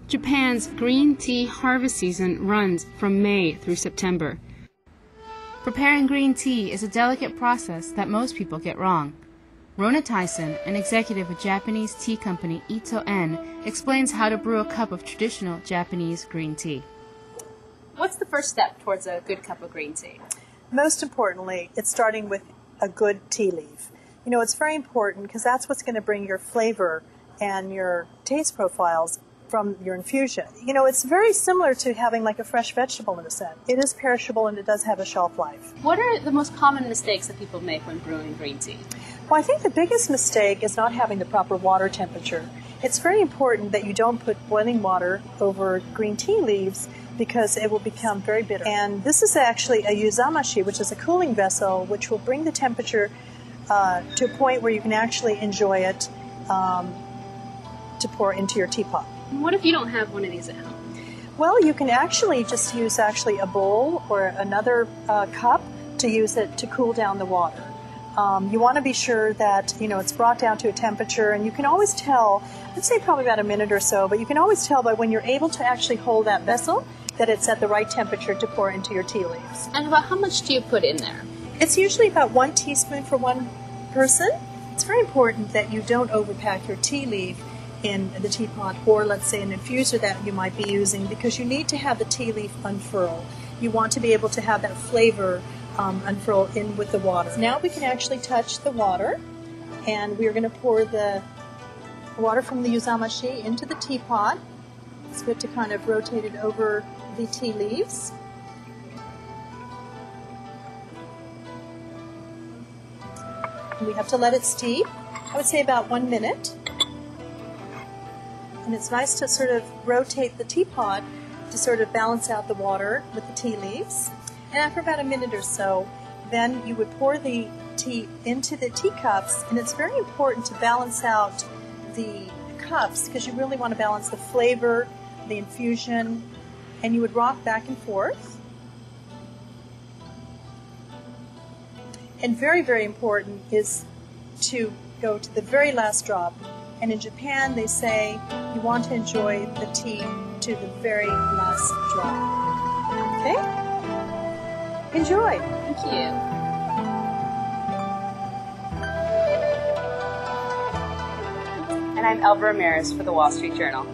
Japan's green tea harvest season runs from May through September. Preparing green tea is a delicate process that most people get wrong. Rona Tyson, an executive with Japanese tea company Ito-En, explains how to brew a cup of traditional Japanese green tea. What's the first step towards a good cup of green tea? Most importantly, it's starting with a good tea leaf. You know, it's very important because that's what's going to bring your flavor and your taste profiles from your infusion. You know, it's very similar to having like a fresh vegetable in a sense. It is perishable and it does have a shelf life. What are the most common mistakes that people make when brewing green tea? Well, I think the biggest mistake is not having the proper water temperature. It's very important that you don't put boiling water over green tea leaves because it will become very bitter. And this is actually a yuzamashi, which is a cooling vessel, which will bring the temperature to a point where you can actually enjoy it to pour into your teapot. What if you don't have one of these at home? Well, you can actually just use a bowl or another cup to use it to cool down the water. You want to be sure that, you know, it's brought down to a temperature, and you can always tell, I'd say probably about a minute or so, but you can always tell by when you're able to actually hold that vessel that it's at the right temperature to pour into your tea leaves. And about how much do you put in there? It's usually about 1 teaspoon for one person. It's very important that you don't overpack your tea leaf in the teapot, or let's say an infuser that you might be using, because you need to have the tea leaf unfurl. You want to be able to have that flavor unfurl in with the water. Now we can actually touch the water, and we're going to pour the water from the yuzamashi into the teapot. It's good to kind of rotate it over the tea leaves. And we have to let it steep. I would say about 1 minute. And it's nice to sort of rotate the teapot to sort of balance out the water with the tea leaves. And after about a minute or so, then you would pour the tea into the teacups, and it's very important to balance out the cups because you really want to balance the flavor, the infusion, and you would rock back and forth. And very, very important is to go to the very last drop. And in Japan, they say you want to enjoy the tea to the very last drop. Okay? Enjoy. Thank you. And I'm Elva Ramirez for the Wall Street Journal.